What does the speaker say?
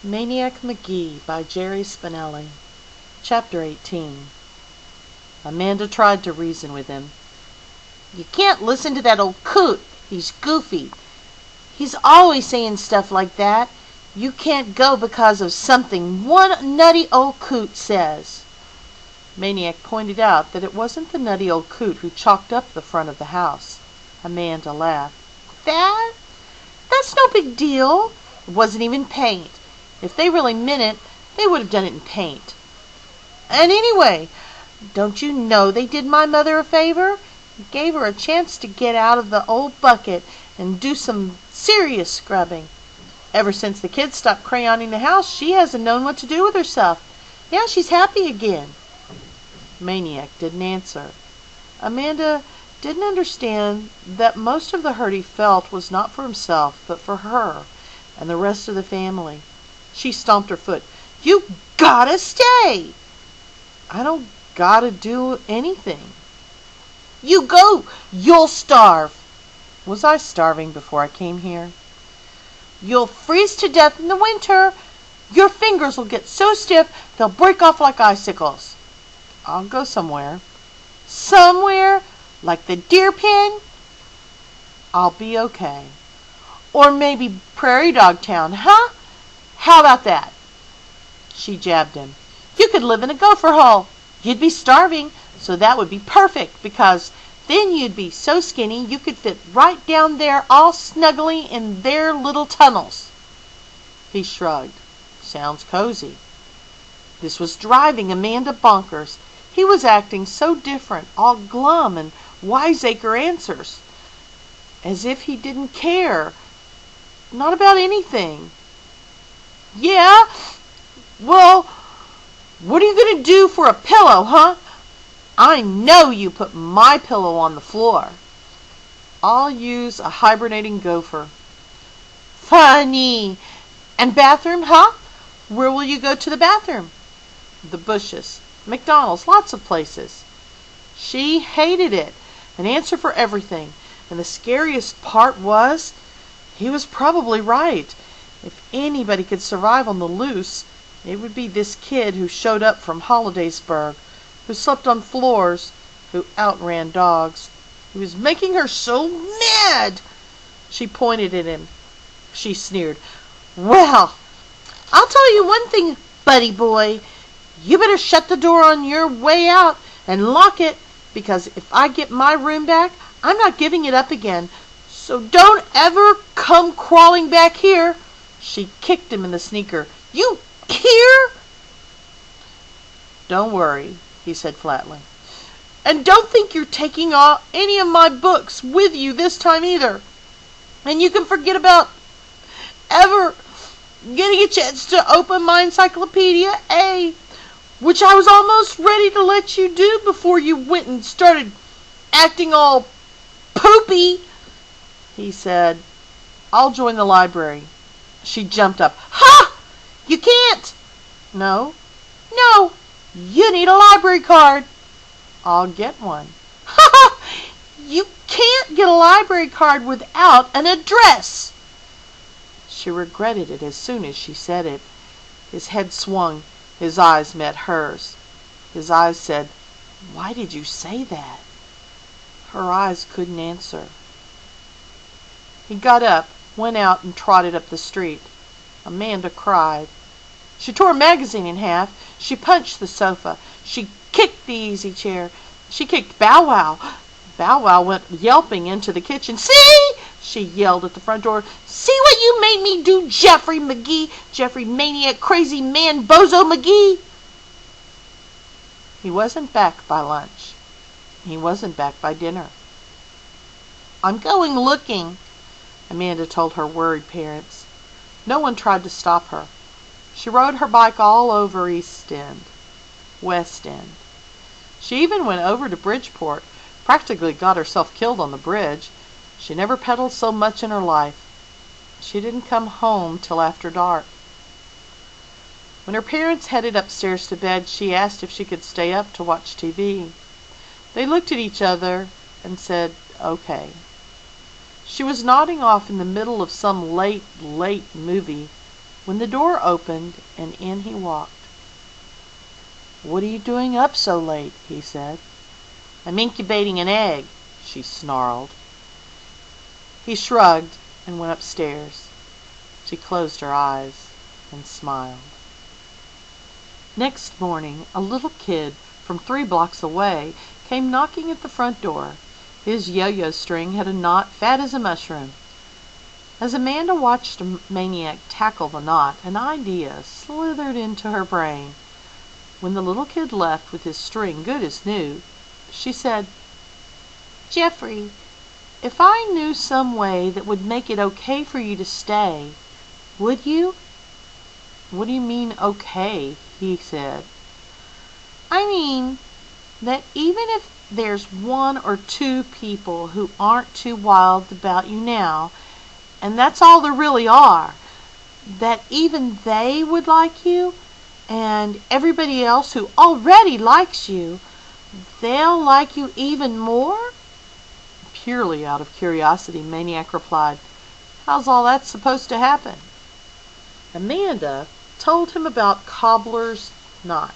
Maniac Magee by Jerry Spinelli. Chapter 18. Amanda tried to reason with him. You can't listen to that old coot. He's goofy. He's always saying stuff like that. You can't go because of something one nutty old coot says. Maniac pointed out that it wasn't the nutty old coot who chalked up the front of the house. Amanda laughed. That's no big deal. It wasn't even paint. If they really meant it, they would have done it in paint. And anyway, don't you know they did my mother a favor? Gave her a chance to get out of the old bucket and do some serious scrubbing. Ever since the kids stopped crayoning the house, she hasn't known what to do with herself. Now she's happy again. Maniac didn't answer. Amanda didn't understand that most of the hurt he felt was not for himself, but for her and the rest of the family. She stomped her foot. You gotta stay. I don't gotta do anything. You go. You'll starve. Was I starving before I came here? You'll freeze to death in the winter. Your fingers will get so stiff they'll break off like icicles. I'll go somewhere. Somewhere? Like the deer pen? I'll be okay. Or maybe Prairie Dog Town, huh? How about that? She jabbed him. You could live in a gopher hole. You'd be starving, so that would be perfect, because then you'd be so skinny you could fit right down there all snuggly in their little tunnels. He shrugged. Sounds cozy. This was driving Amanda bonkers. He was acting so different, all glum and wiseacre answers. As if he didn't care. Not about anything. Yeah? Well, what are you going to do for a pillow, huh? I know you put my pillow on the floor. I'll use a hibernating gopher. Funny. And bathroom, huh? Where will you go to the bathroom? The bushes. McDonald's. Lots of places. She hated it. An answer for everything. And the scariest part was, he was probably right. If anybody could survive on the loose, it would be this kid who showed up from Hollidaysburg, who slept on floors, who outran dogs. He was making her so mad. She pointed at him. She sneered. Well, I'll tell you one thing, buddy boy. You better shut the door on your way out and lock it, because if I get my room back, I'm not giving it up again. So don't ever come crawling back here. She kicked him in the sneaker. You hear? Don't worry, he said flatly. And don't think you're taking any of my books with you this time either. And you can forget about ever getting a chance to open my Encyclopedia A, which I was almost ready to let you do before you went and started acting all poopy. He said, I'll join the library. She jumped up. Ha! You can't. No? No. You need a library card. I'll get one. Ha ha! You can't get a library card without an address. She regretted it as soon as she said it. His head swung. His eyes met hers. His eyes said, Why did you say that? Her eyes couldn't answer. He got up, went out, and trotted up the street. Amanda cried. She tore a magazine in half. She punched the sofa. She kicked the easy chair. She kicked Bow Wow. Bow Wow went yelping into the kitchen. See? She yelled at the front door. See what you made me do, Jeffrey Magee? Jeffrey Maniac Crazy Man Bozo Magee? He wasn't back by lunch. He wasn't back by dinner. I'm going looking, Amanda told her worried parents. No one tried to stop her. She rode her bike all over East End, West End. She even went over to Bridgeport, practically got herself killed on the bridge. She never pedaled so much in her life. She didn't come home till after dark. When her parents headed upstairs to bed, she asked if she could stay up to watch TV. They looked at each other and said, okay. She was nodding off in the middle of some late movie when the door opened and in he walked. "What are you doing up so late?" he said. "I'm incubating an egg," she snarled. He shrugged and went upstairs. She closed her eyes and smiled. Next morning a little kid from 3 blocks away came knocking at the front door. His yo-yo string had a knot fat as a mushroom. As Amanda watched Maniac tackle the knot, an idea slithered into her brain. When the little kid left with his string good as new, she said, "Jeffrey, if I knew some way that would make it okay for you to stay, would you?" "What do you mean, okay?" he said. "I mean that even if there's 1 or 2 people who aren't too wild about you now, and that's all there really are, that even they would like you, and everybody else who already likes you, they'll like you even more?" Purely out of curiosity, Maniac replied, "How's all that supposed to happen?" Amanda told him about Cobbler's knot.